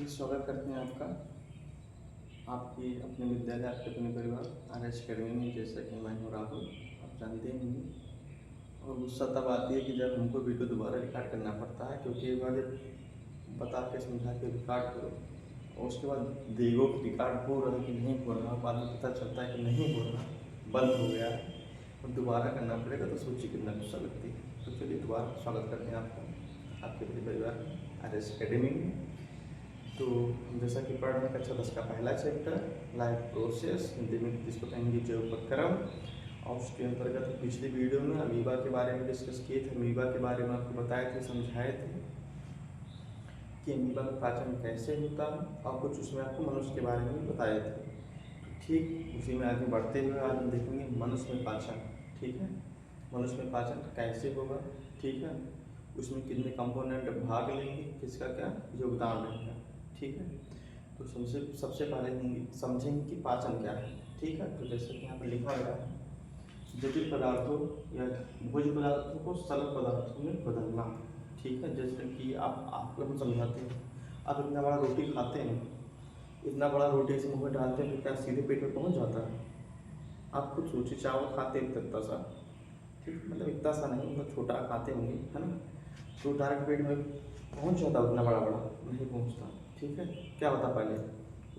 स्वागत करते हैं आपका आपकी अपने विद्यालय, आपके अपने परिवार RS अकेडमी में। जैसा कि मैं हूँ राहुल, आप जानते होंगे। और गुस्सा तब आती है कि जब हमको वीडियो दोबारा रिकॉर्ड करना पड़ता है, क्योंकि एक बार जब बता के समझा के रिकॉर्ड करो और उसके बाद देखो कि रिकॉर्ड हो रहा है कि नहीं हो रहा, बाद में पता चलता है कि नहीं हो रहा, बंद हो गया है और दोबारा करना पड़ेगा, तो सोचिए कितना गुस्सा लगती है। तो चलिए दोबारा स्वागत करते हैं आपका आपके अपने परिवार RS अकेडमी में। तो जैसा कि पढ़ रहे हैं कक्षा 10 का पहला चैप्टर लाइफ प्रोसेस, हिंदी में जिसको कहेंगे जैवोपक्रम। और उसके अंतर्गत पिछली वीडियो में अमीबा के बारे में डिस्कस किए थे। अमीबा के बारे में आपको बताए थे, समझाए थे कि अमीबा का पाचन कैसे होता है, और कुछ उसमें आपको मनुष्य के बारे में बताए थे। तो ठीक उसी में आगे बढ़ते हुए आज हम देखेंगे मनुष्य में पाचन। ठीक है, मनुष्य में पाचन कैसे होगा, ठीक है, उसमें कितने कंपोनेंट भाग लेंगे, किसका क्या योगदान रहेगा। ठीक है, तो सबसे पहले समझेंगे कि पाचन क्या है। ठीक है, तो जैसे कि यहाँ पर लिखा गया है, जटिल पदार्थों या भोज्य पदार्थों को सरल पदार्थों में बदलना। ठीक है, जैसे कि आपको हम समझाते हैं, आप इतना बड़ा रोटी खाते हैं, इतना बड़ा रोटी ऐसे मुँह में डालते हैं तो क्या सीधे पेट में पहुँच जाता है? आप खुद सोचिए, चावल खाते हैं इतना सा, ठीक, मतलब इतना सा नहीं, मतलब छोटा खाते होंगे, है ना, तो डायरेक्ट पेट में पहुँच जाता है? उतना बड़ा बड़ा नहीं पहुँचता। ठीक है, क्या होता पहले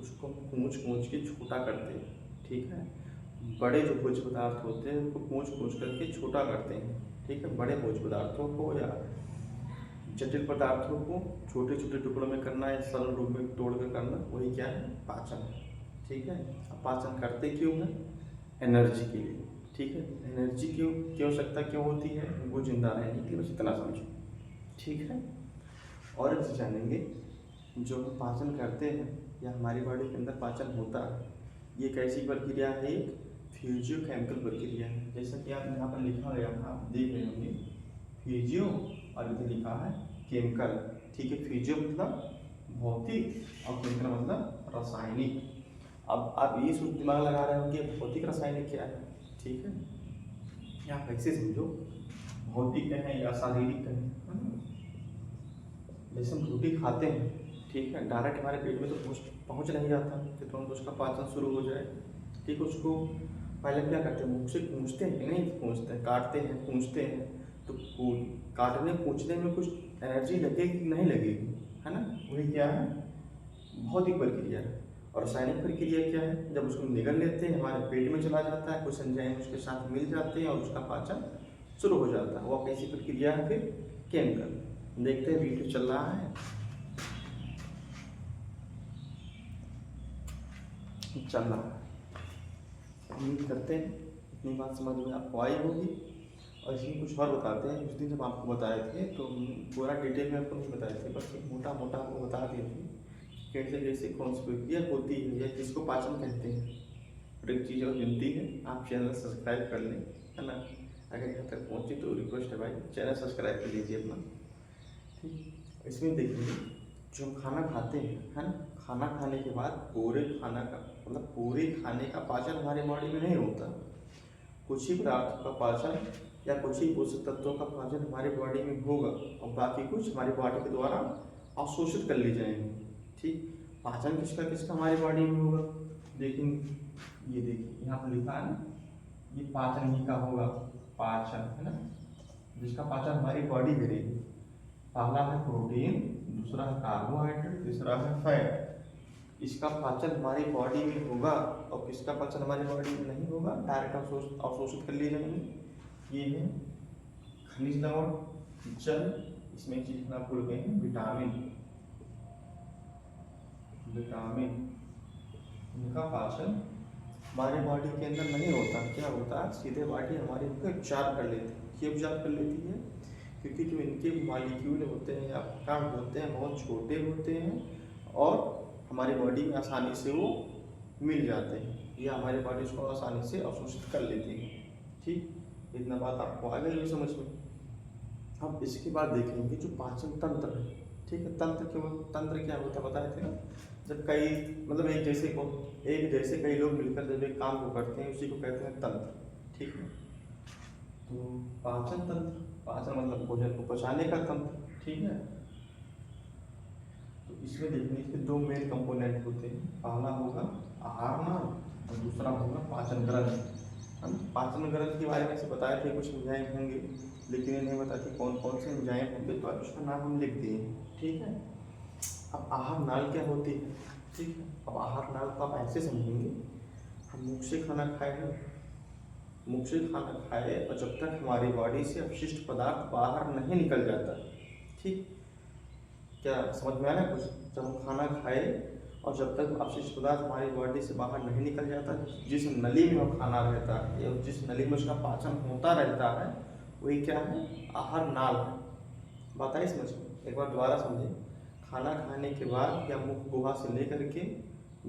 उसको कूच के छोटा करते हैं। ठीक है, बड़े जो भोज्य पदार्थ होते हैं उनको कूच करके छोटा करते हैं। ठीक है, बड़े भोज्य पदार्थों को या जटिल पदार्थों को छोटे छोटे टुकड़ों में करना या सरल रूप में तोड़ कर करना, वही क्या है, पाचन है। ठीक है, अब पाचन करते क्यों है? एनर्जी के लिए। ठीक है, एनर्जी की आवश्यकता क्यों होती है? वो जिंदा रहने के लिए, बस इतना समझो। ठीक है, और एक चीज जानेंगे, जो हम पाचन करते हैं या हमारी बॉडी के अंदर पाचन होता है, ये कैसी प्रक्रिया है? एक फिजियोकेमिकल प्रक्रिया है। जैसा कि आप यहाँ पर लिखा गया है, आप देख रहे होंगे फिजियो, और इधर लिखा है केमिकल। ठीक है, फिजियो मतलब भौतिक और केमिकल मतलब रासायनिक। अब आप ये सोच दिमाग लगा रहे होंगे भौतिक रासायनिक क्या है। ठीक है, आप कैसे समझो, भौतिक है या शारीरिक है। जैसे हम रोटी खाते हैं, ठीक है, डायरेक्ट हमारे पेट में तो पहुंच नहीं जाता कि तुरंत उसका पाचन शुरू हो जाए। ठीक, उसको पहले क्या करते हैं, मुँह से पूंछते हैं, नहीं पूंछते हैं, काटते हैं, पूंछते हैं। तो काटने पूंछने में कुछ एनर्जी लगेगी कि नहीं लगेगी, है ना, वही क्या है, भौतिक प्रक्रिया है। और रासायनिक प्रक्रिया क्या है? जब उसको निगल लेते हैं, हमारे पेट में चला जाता है, कुछ एंजाइम उसके साथ मिल जाते हैं और उसका पाचन शुरू हो जाता है। वो कैसी प्रक्रिया है? फिर केमिकल। देखते हैं, वीडियो चल रहा है, चल रहा है, उम्मीद करते हैं इतनी बात समझ में आपको आई होगी। और इसमें कुछ और बताते हैं, उस दिन जब आपको बताए थे तो पूरा डिटेल में आपको नहीं बताए थे, बस मोटा मोटा आपको बता दिए थे कैसे कैसे कौन सी प्रक्रिया होती है या जिसको पाचन कहते हैं। और एक चीज़ और विनती है, आप चैनल सब्सक्राइब कर लें, है ना, अगर यहाँ तक पहुँचे तो रिक्वेस्ट है भाई, चैनल सब्सक्राइब कर लीजिए अपना। ठीक, इसमें देखिए, जो हम खाना खाते हैं, है ना, खाना खाने के बाद पूरे खाना का मतलब पूरे खाने का पाचन हमारे बॉडी में नहीं होता। कुछ ही पदार्थों का पाचन या कुछ ही पोषक तत्वों का पाचन हमारी बॉडी में होगा और बाकी कुछ हमारी बॉडी के द्वारा अवशोषित कर ली जाएंगे। ठीक, पाचन किसका किसका हमारी बॉडी में होगा? देखेंगे, ये देखिए यहाँ पर लिखा है ना, ये पाचन ही का होगा, पाचन, है ना, जिसका पाचन हमारी बॉडी करेगी। पहला है प्रोटीन, दूसरा है कार्बोहाइड्रेट, तीसरा है फैट। इसका पाचन हमारी बॉडी में होगा और किसका पाचन हमारी बॉडी में नहीं होगा, डायरेक्ट अवशोषित कर लिए जाएंगे। ये है खनिज लवण, जल, इसमें एक चीज लिखना भूल गए हैं, विटामिन। विटामिन इनका पाचन हमारी बॉडी के अंदर नहीं होता। क्या होता है, सीधे बॉडी हमारी इनको एब्जॉर्ब कर लेती है। क्यों एब्जॉर्ब कर लेती है? क्योंकि जो इनके मॉलिक्यूल होते हैं या कण होते हैं बहुत छोटे होते हैं और हमारी बॉडी में आसानी से वो मिल जाते हैं या हमारी बॉडी उसको आसानी से अवशोषित कर लेती है। ठीक, इतना बात आपको आ गई समझ में। अब इसके बाद देखेंगे जो पाचन तंत्र है। ठीक है, तंत्र क्या होता है बताए थे ना, जब कई मतलब एक जैसे कई लोग मिलकर जब एक काम को करते हैं, उसी को कहते हैं तंत्र। ठीक है, तो पाचन तंत्र पाचन मतलब भोजन को पचाने का तंत्र, ठीक है। तो इसमें देखने के दो मेन कंपोनेंट होते हैं, पहला होगा आहार नाल और दूसरा होगा पाचन ग्रंथ। हम पाचन ग्रंथ के बारे में से बताए थे, कुछ एंजाइम होंगे, लेकिन ये नहीं बताते कौन कौन से एंजाइम होंगे, तो उसका नाम हम लिख दिए, ठीक है। अब आहार नाल क्या होती है, ठीक है। अब आहार नाल को आप ऐसे समझेंगे, हम मुख से खाना खाए हैं, मुख से खाना खाए और जब तक हमारी बॉडी से अपशिष्ट पदार्थ बाहर नहीं निकल जाता, ठीक, क्या समझ में आया कुछ? जब हम खाना खाए और जब तक अपशिष्ट पदार्थ हमारी बॉडी से बाहर नहीं निकल जाता, जिस नली में वो खाना रहता है या जिस नली में उसका पाचन होता रहता है, वही क्या है, आहार नाल है। बात आई समझ में? एक बार दोबारा समझे, खाना खाने के बाद या मुख गुहा से लेकर के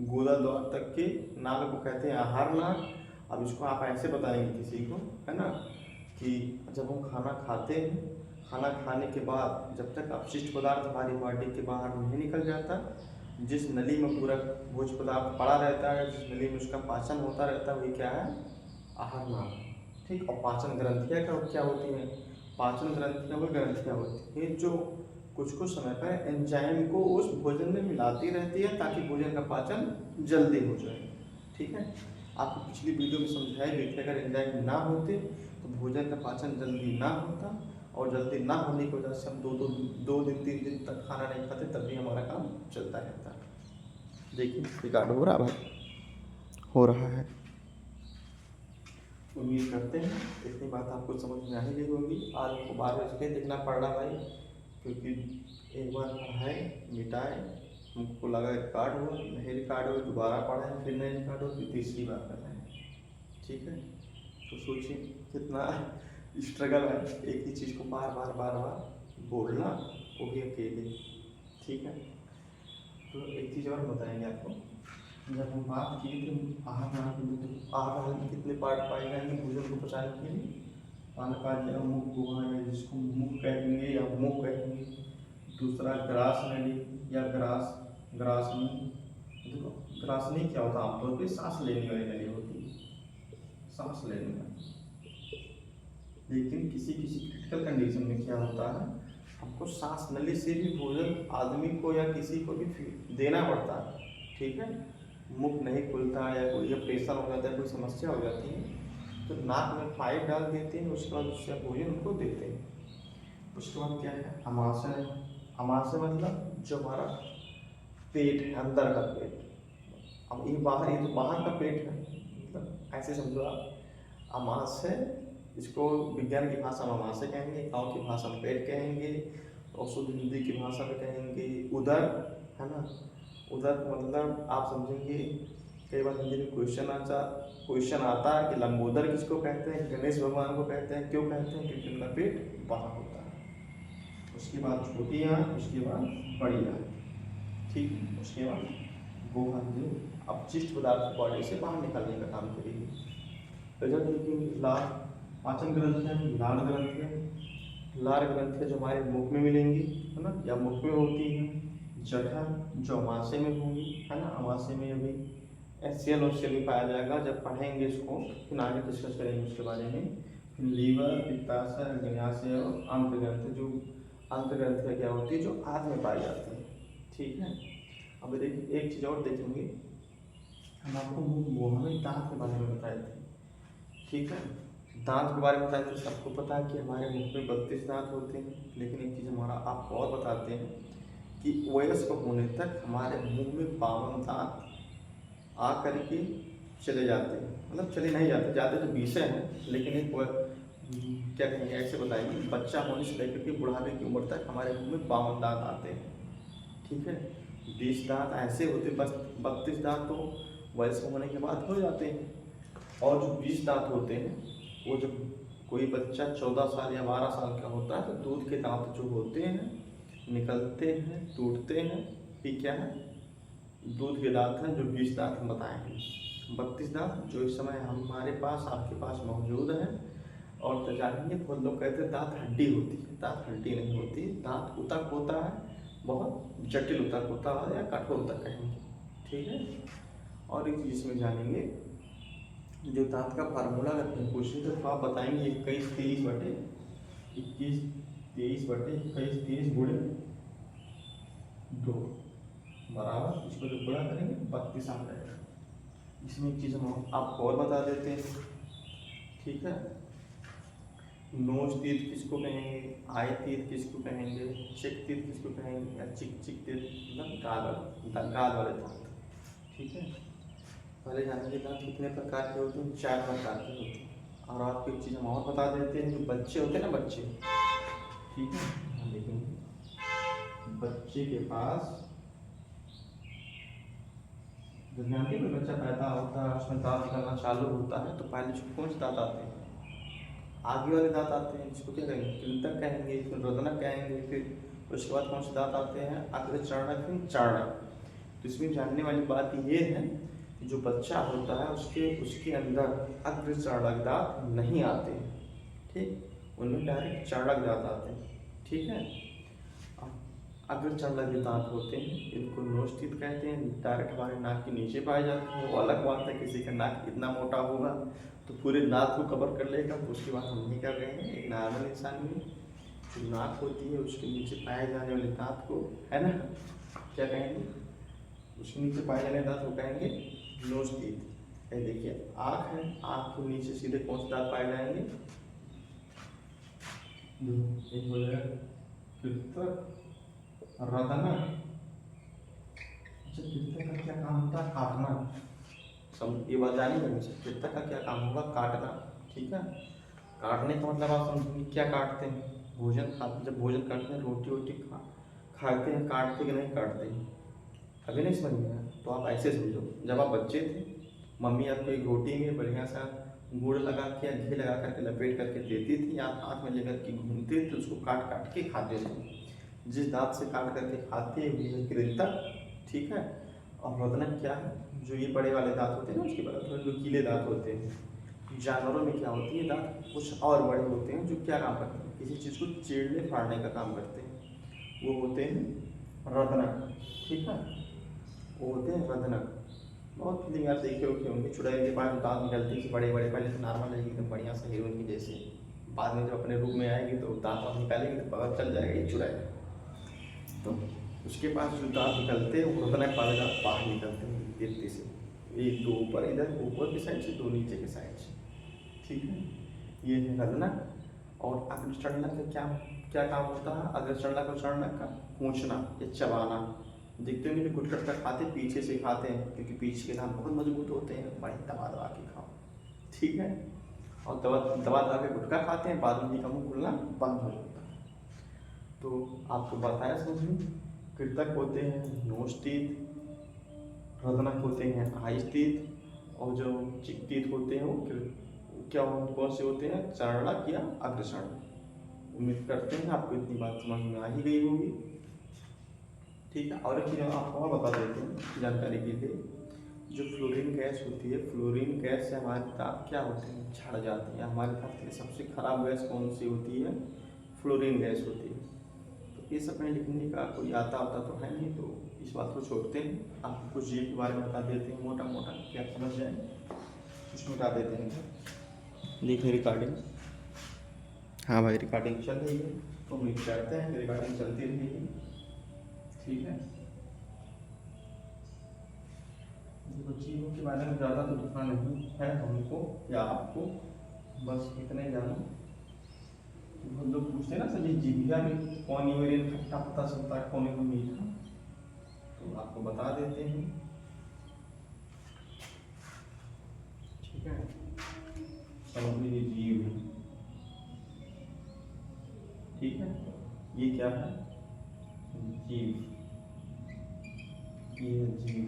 गोदा द्वार तक के नाल को कहते हैं आहार नाल। अब इसको आप ऐसे बताएंगे किसी को, है ना, कि जब हम खाना खाते हैं, खाना खाने के बाद जब तक अपशिष्ट पदार्थ हमारी बॉडी के बाहर नहीं निकल जाता, जिस नली में पूरा भोज्य पदार्थ पड़ा रहता है, जिस नली में उसका पाचन होता रहता है, वही क्या है, आहार नाल, ठीक। और पाचन ग्रंथियाँ क्या होती हैं? पाचन ग्रंथियाँ वो ग्रंथियाँ होती हैं जो कुछ कुछ समय पर एंजाइम को उस भोजन में मिलाती रहती है ताकि भोजन का पाचन जल्दी हो जाए, ठीक है। आपको पिछली वीडियो में समझाया गया कि अगर एंजाइम ना होते तो भोजन का पाचन जल्दी ना होता, और जल्दी ना होने की वजह से हम दो दिन 3 दिन तक खाना नहीं खाते, तब भी हमारा काम चलता रहता है। देखिए रिकॉर्ड हो रहा है भाई, हो रहा है। उम्मीद करते हैं इतनी बात आपको समझ में आ ही गई होगी। आज आपको बार बार इसलिए देखना पड़ रहा भाई, क्योंकि एक बार पढ़ाए मिटाए, हमको लगा रिकॉर्ड हुआ, नहीं रिकॉर्ड हुआ, दोबारा पढ़ाए, फिर नहीं रिकॉर्ड हुआ, फिर तीसरी बार कर रहे हैं, ठीक है। तो सोचिए कितना स्ट्रगल है एक ही चीज़ को बार बार बोलना, वो भी अकेले, ठीक है। तो एक चीज़ और बताएंगे आपको, जब हम बात किए थे आहार नाल की, तो आहार नाल में कितने पार्ट पाए जाएंगे भोजन को पचाने के लिए? पानकाज या मुख गुहा, या जिसको मुख कहेंगे या मुख कहेंगे, दूसरा ग्रास नली या ग्रासनी। देखो ग्रासनी क्या होता है, आमतौर पर सांस लेने वाली नली होती है, सांस लेने वाली। लेकिन किसी किसी क्रिटिकल कंडीशन में क्या होता है, हमको सांस नली से भी भोजन आदमी को या किसी को भी देना पड़ता है, ठीक है। मुख नहीं खुलता है या कोई प्रेशर हो जाता है, कोई समस्या हो जाती है, तो नाक में पाइप डाल देते हैं, उसके बाद उससे भोजन उनको देते हैं। उसके बाद क्या है, अमाशय। अमाशय मतलब जो हमारा पेट है, अंदर का पेट। अब ये तो बाहर का पेट है, मतलब ऐसे समझो आप। अमाशय, इसको विज्ञान की भाषा में अमाशय कहेंगे, गाँव की भाषा में पेट कहेंगे, और शुद्ध हिंदी की भाषा में कहेंगे उदर, है ना। उदर मतलब आप समझेंगे, कई बार हिंदी में क्वेश्चन आता है कि लंबोदर किसको कहते हैं, गणेश भगवान को कहते हैं, क्यों कहते हैं, क्योंकि उनका पेट बड़ा होता है। उसके बाद छोटी आँख, उसके बाद बड़ी आँख, ठीक है। उसके बाद गुहा जो अपशिष्ट पदार्थ बॉडी से बाहर निकालने का काम करेगी। तो जब देखेंगे लाल पाचन ग्रंथियाँ, लाल ग्रंथियाँ, लाल ग्रंथियाँ जो हमारे मुख में मिलेंगी, है ना, या मुख में होती हैं। जठर जो अमाशय में होंगी, है ना, अमाशय में अभी एचसीएल और भी पाया जाएगा, जब पढ़ेंगे इसको फिर आगे डिस्कस करेंगे उसके बारे में। फिर लीवर, पित्ताशय, अग्न्याशय और अंत ग्रंथि, जो अंत ग्रंथियाँ क्या होती है, जो आँत में पाई जाती है, ठीक है। अब देखिए एक चीज़ और देखेंगे, हम आपको मुख गुहा में दांत के बारे में बताए थे, ठीक है। दांत के बारे में बताए थे, सबको पता है कि हमारे मुख में 32 दांत होते हैं, लेकिन एक चीज़ हमारा आपको और बताते हैं कि वयस्क होने तक हमारे मुंह में 52 दांत आ करके चले जाते हैं, मतलब चले नहीं जाते तो 20 हैं, लेकिन एक क्या कहेंगे, ऐसे बताएंगे, बच्चा होने से लेकर के बुढ़ापे की उम्र तक हमारे मुंह में 52 दांत आते हैं, ठीक है। 20 दांत ऐसे होते, बस 32 दांत तो वयस्क होने के बाद हो जाते हैं, और जो 20 दांत होते हैं वो जब कोई बच्चा 14 साल या 12 साल का होता है तो दूध के दांत जो होते हैं निकलते हैं, टूटते हैं, फिर क्या है, दूध के दांत हैं, जो 20 दांत हम बताएंगे। 32 दांत जो इस समय हमारे पास आपके पास मौजूद हैं, और तो जानेंगे बहुत लोग कहते हैं दांत हड्डी होती है, दांत हड्डी नहीं होती, दांत ऊतक होता है, बहुत जटिल ऊतक होता है या कठोर ऊतक कहेंगे, ठीक है। और एक चीज़ में जानेंगे, जो दांत का फार्मूला अगर पूछेंगे तो आप बताएंगे 21 30 बटे 21 23/21 30 गुणे 2 बराबर, इसको जो गुणा करेंगे 32 आ जाएगा। इसमें एक चीज़ हम आपको और बता देते हैं, ठीक है। नोच तीत किसको कहेंगे, आय तीत किसको कहेंगे, चिक तीत किसको कहेंगे, या चिक चिक तीत मतलब गाल वाले दांत, ठीक है। पहले जानेंगे दांत कितने प्रकार के होते हैं, 4 प्रकार के होते हैं। और आपको एक चीज़ हम और बता देते हैं, जो बच्चे होते हैं ना, बच्चे, ठीक है, यहाँ देखेंगे बच्चे के पास जब जानते हैं कोई बच्चा पैदा होता है, उसमें दांत निकलना चालू होता है, तो पहले उसको कौन से दांत आते हैं, आगे वाले दांत आते हैं, जिसको क्या कहेंगे, कृंतक कहेंगे, फिर रोदनक कहेंगे, फिर उसके बाद कौन से दांत आते हैं, अग्रचरणक, फिर चारणक। तो इसमें जानने वाली बात ये है कि जो बच्चा होता है उसके अंदर अग्रचरणक दांत नहीं आते, ठीक, उनमें डायरेक्ट चारणक दांत आते हैं, ठीक है। अग्रचरणक जो दांत होते हैं इनको नोस्टित कहते हैं, डायरेक्ट हमारे नाक के नीचे पाए जाते हैं। वो अलग बात है, किसी का नाक इतना मोटा होगा तो पूरे नाक को कवर कर लेगा, तो उसकी बात हम नहीं कर रहे हैं। एक नॉर्मल इंसान में जो नाक होती है उसके नीचे पाए जाने वाले दांत को, है ना, क्या कहेंगे, उसके नीचे पाए जाने दांत को कहेंगे नोस्टित। ये देखिए आँख है, आँख के नीचे सीधे कौन से दांत पाए जाएंगे, एक हो जाएगा कृतक, रदनक। अच्छा, कृतक का क्या काम होता है, काटना, ये बात जानी करनी चाहिए। कृतक का क्या काम होगा, काटना, ठीक है। काटने का मतलब आप समझेंगे क्या काटते हैं, भोजन खाते, जब भोजन करते हैं रोटी वोटी खाते हैं, काटते कि नहीं काटते हैं, अभी नहीं समझ में आया तो आप ऐसे समझो, जब आप बच्चे थे मम्मी आपको एक रोटी में बढ़िया सा गुड़ लगा के या घी लगा करके लपेट करके देती थी, आप हाथ में लेकर के घूमते थे, उसको काट काट के खाते थे। जिस दांत से काट करके खाते हैं ये कृंतक, ठीक है। और रोदनक क्या है, जो ये बड़े वाले दांत होते हैं ना, उसके बाद थोड़े नुकीले दांत होते हैं। जानवरों में क्या होती है, दांत कुछ और बड़े होते हैं, जो क्या काम करते हैं, किसी चीज़ को चीरने फाड़ने का काम करते हैं, वो होते हैं रदनक, ठीक है, वो होते हैं रदनक। बहुत फिल्म आप देखे होंगे, चुड़ैल के पास दांत निकलते हैं बड़े बड़े, पहले तो नॉर्मल है एकदम बढ़िया सा हीरोइन की जैसे, बाद में जब अपने रूप में आएगी तो दांत आप निकालेंगे तो पता चल जाएगा ये चुड़ैल। तो उसके पास जो दांत निकलते हैं वो रदनक वाले दांत बाहर निकलते हैं गिरती से, एक दो ऊपर, इधर ऊपर की साइड से, दो नीचे की साइड से, ठीक है। ये है रदनक। और अग्रचरणक का क्या क्या काम होता है, अग्रचरणक और चरणक का पूंछना या चबाना। देखते होंगे जो गुटखट का खाते पीछे से खाते हैं, क्योंकि पीछे के दांत बहुत मजबूत होते हैं, बड़े दबा दबा के खाओ, ठीक है। और दबा दबा दबा के गुटखा खाते हैं, बाद में जी का मुँह खुलना बंद हो जाता है। तो आपको बताया समझ में, कृतक होते हैं नोज टीथ, रदनक होते हैं आइस टीथ, और जो चिक टीथ होते हैं वो क्या कौन से होते हैं, चारणक या अग्रचरणक। उम्मीद करते हैं आपको इतनी बात समझ में आ ही गई होगी, ठीक है। और एक चीज़ आपको और बता देते हैं जानकारी के लिए, जो फ्लोरीन गैस होती है, फ्लोरीन गैस से हमारे दांत क्या होते हैं, झड़ जाते हैं। हमारे दांत की सबसे खराब गैस कौन सी होती है, फ्लोरीन गैस होती है। तो ये सब में लिखने का कोई आता तो है नहीं, तो इस बात को छोड़ते हैं, आपको कुछ जीव के बारे में बता देते हैं मोटा मोटा, क्या समझ जाए कुछ बता देते हैं। देखिए रिकॉर्डिंग, हाँ भाई रिकॉर्डिंग चल रही है, तो उम्मीद करते हैं रिकॉर्डिंग चलती रहेगी, ठीक है। देखो जीवों के बारे में ज़्यादा तो लिखना नहीं है हमको या आपको, बस इतने जानो। बहुत लोग पूछते हैं ना सर, जीभिया में कौन यूरियन खट्टा पता चलता है, कौन को मीठा, तो आपको बता देते हैं, ठीक है। समझ लीजिए जीव है, ठीक है, ये क्या है, जीव, ये है जीव।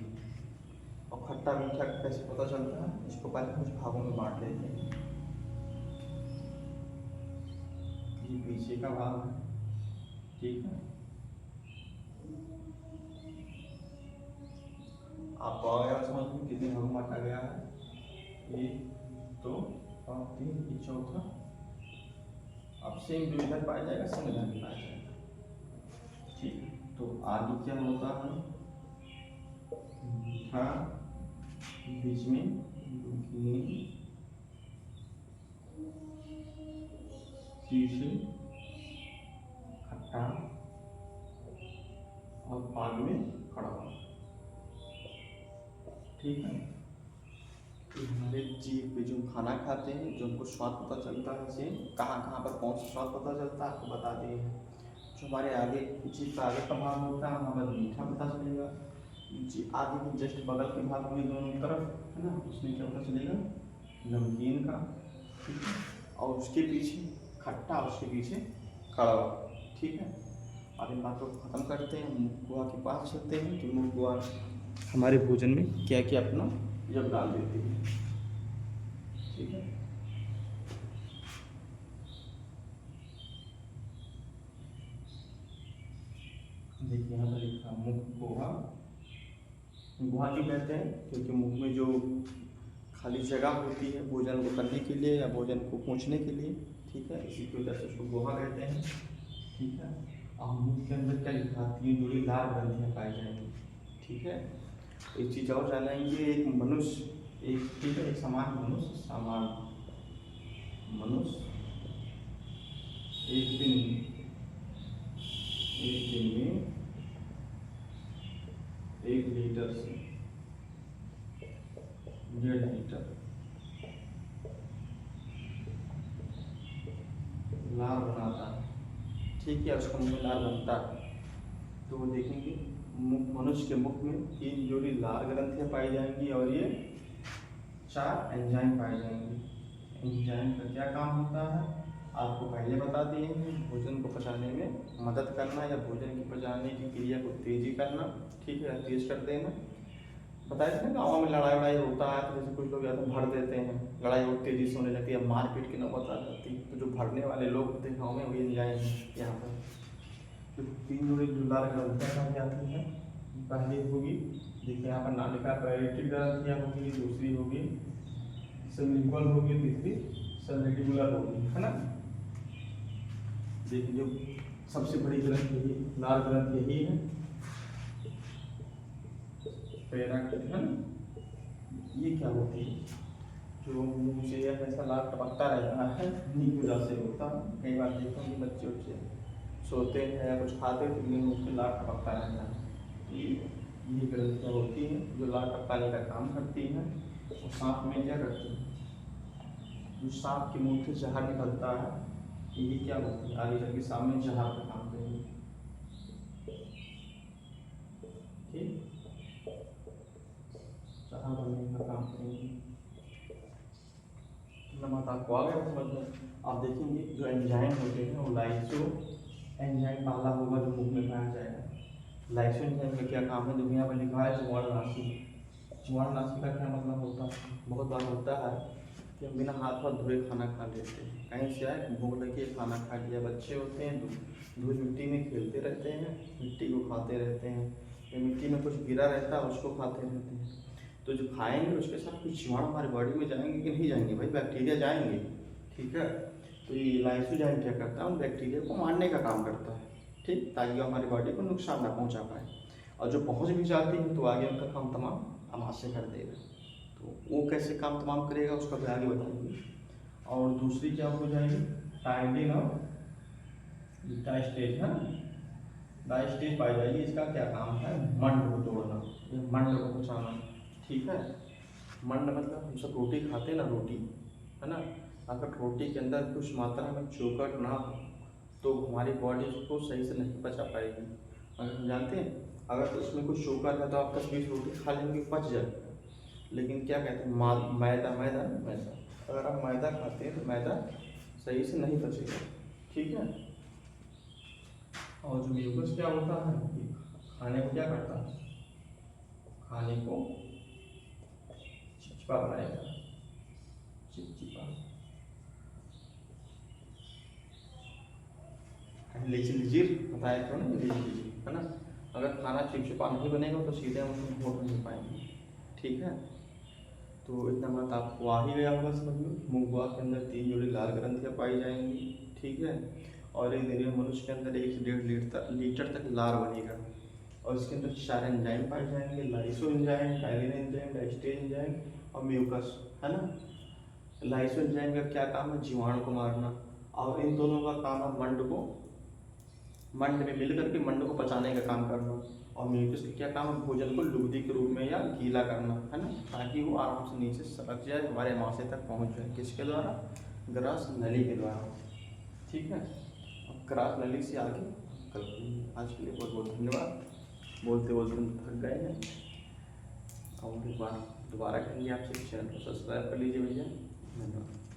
और खट्टा मीठा कैसे पता चलता है, इसको पहले कुछ भागों में बांट लेते हैं। ये पीछे का भाग है, ठीक है, आपको आ गया समझ में कितने भागों में बांटा गया है, 1 2 और 3, ये चौथा। अब सेम जो इधर पाया जाएगा सेम इधर भी पाया जाएगा, ठीक। तो आगे क्या होता है, मीठा, बीच में नमकीन, तीसरे खट्टा और बाद में कड़वा। ठीक है, तो हमारे जीभ पे जो खाना खाते हैं, जो हमको स्वाद पता चलता है, से कहाँ कहाँ पर कौन सा स्वाद पता चलता है आपको बता दिए हैं। जो हमारे आगे जीभ का आगे का भाग होता है, वहाँ पर मीठा पता चलेगा। जी आगे के जस्ट बगल के भाग में दोनों तरफ है ना, उसमें क्या पता चलेगा, नमकीन का। ठीक है, और उसके पीछे खट्टा, उसके पीछे कड़वा। ठीक है, अब इन बातों को ख़त्म करते हैं, मुख गुहा के पास चलते हैं कि मुख गुहा हमारे भोजन में क्या क्या अपना योगदान देती है। ठीक है, देखिए यहाँ पर लिखा मुख गुहा। गुहा क्यों कहते हैं, क्योंकि मुख में जो खाली जगह होती है भोजन को करने के लिए या भोजन को पहुँचने के लिए। ठीक है, इसी की वजह से उसको गुहा कहते हैं। ठीक है, और मुख के अंदर क्या लिखा, 3 जोड़ी लाल ग्रंथियाँ पाई जाएंगी। ठीक है, एक चीज़ और जानेंगे, एक मनुष्य, एक ठीक है, एक समान मनुष्य, समान मनुष्य एक दिन में 1 लीटर से 1.5 लीटर लार बनाता है। ठीक है, उसका मुँह में लार बनता है। तो वो देखेंगे मनुष्य के मुख में 3 जोड़ी लार ग्रंथियाँ पाई जाएंगी और ये 4 एंजाइम पाए जाएंगे। एंजाइम का क्या काम होता है आपको पहले बता दिए हैं, भोजन को पचाने में मदद करना या भोजन की पचाने की क्रिया को तेजी करना। ठीक है, तेज कर देना। बताया था ना, गाँव में लड़ाई वड़ाई होता है तो जैसे कुछ लोग या तो भर देते हैं, लड़ाई बहुत तेजी से होने लगती है, मारपीट की नौबत आ जाती है, तो जो भरने वाले लोग होते हैं गाँव में, वही एंजाइम है यहाँ पर। तो 3 जोड़ी जो लार ग्रंथियाँ पाई जाती हैं, पहली होगी, देखिए यहाँ पर नाम लिखा, पैरेटिक ग्रंथियाँ होगी, दूसरी होगी सबलिंगुअल होगी, तीसरी सबरेटिकुलर होगी, है ना। देखिए जो सबसे बड़ी ग्रंथि यही, लार ग्रंथि यही है, पैराटिक, है ना। ये क्या होती है, जो मुंह से ऐसा लार टपकता रहता है, इन्हीं की वजह से होता है। कई बार देखते हैं कि बच्चे उच्चे सोते हैं या कुछ खाते हैं तो मुँह से लार टपकता रहता है। ये ग्रंथियाँ होती हैं जो लार टपकाने का काम करती हैं। और सांप में क्या करती है, जो सांप के मुंह से जहर निकलता है, ये क्या होती है, आगे चल के सामने जहर का काम करेंगे। ठीक, जहर बनने का काम करेंगे। नमक आपको आ गया समझ में। आप देखेंगे जो एंजाइम होते हैं वो लाइसो एंजाइम पहला होगा जो मुख में पाया जाएगा। लाइसो एंजाइम का क्या काम है, जो यहाँ पर लिखा है जीवाणुनाशी। जीवाणुनाशी का क्या मतलब होता है, बहुत बार होता है कि हम बिना हाथ पाथ धोए खाना खा लेते हैं, कहीं से आए भूख लगी खाना खा लिया। बच्चे होते हैं धूल मिट्टी में खेलते रहते हैं, मिट्टी को खाते रहते हैं, या मिट्टी में कुछ गिरा रहता है उसको खाते रहते हैं। तो जो खाएंगे उसके साथ कुछ जीवाणु हमारी बॉडी में जाएंगे कि नहीं जाएंगे, भाई बैक्टीरिया जाएंगे। ठीक है, तो ये लाइसोजाइम क्या करता है, उन बैक्टीरिया को मारने का काम करता है। ठीक, ताकि वो हमारी बॉडी को नुकसान ना पहुंचा पाए, और जो पहुंच भी जाती है तो आगे उनका काम तमाम आमाश से कर देगा। तो वो कैसे काम तमाम करेगा उसका भी आगे बताएंगे। और दूसरी क्या हो जाएगी, टाइडिंग और डाइस्टेज है, डाइस्टेज पाई जाएगी। इसका क्या काम है, मंड को तोड़ना, ये मंड को पचाना। ठीक है, मंड मतलब हम सब रोटी खाते हैं ना, रोटी है ना, अगर रोटी के अंदर कुछ मात्रा में चोकर ना हो तो हमारी बॉडी उसको सही से नहीं पचा पाएगी। अगर हम जानते हैं अगर उसमें कुछ चोकर है तो आप 10-20 रोटी खा लेंगे, पच जाएगा। लेकिन क्या कहते हैं, मैदा मैदा मैदा, अगर आप मैदा खाते हैं तो मैदा सही से नहीं पचेगा। ठीक है, और जो म्यूकस क्या होता है, खाने को क्या करता है, खाने को चिपचिपा बनाएगा, चिपचिपा। लेकिन लीजिए बताया क्यों नहीं, लीजिए है ना, अगर खाना चिपचिपा नहीं बनेगा तो सीधे हम उसमें घोट नहीं पाएंगे। ठीक है, तो इतना बात आपको आ ही गया होगा समझ में। मुँह गुहा के अंदर 3 जोड़ी लाल ग्रंथियाँ पाई जाएंगी। ठीक है, और एक दिन में मनुष्य के अंदर 1 से 1.5 लीटर तक लार बनेगा, और इसके अंदर 4 एंजाइम पाए जाएंगे, lyso enzyme, ptyalin enzyme, diastase enzyme और म्यूकस, है ना। लाइसो एंजाइम का क्या काम है, जीवाणु को मारना, और इन दोनों का काम है मंड को मंड में मिल करके मंड को पचाने का काम करना। और म्यूकस का क्या काम है, भोजन को लुगदी के रूप में या गीला करना, है ना, ताकि वो आराम से नीचे सरक जाए, हमारे आमाशय तक पहुंच जाए। किसके द्वारा, ग्रास नली के द्वारा। ठीक है, अब ग्रास नली से आगे कल। आज के लिए बहुत बहुत धन्यवाद। बोलते बोलते हम थक गए हैं, और एक बार दोबारा कहेंगे आपसे, चैनल को सब्सक्राइब कर लीजिए भैया। धन्यवाद।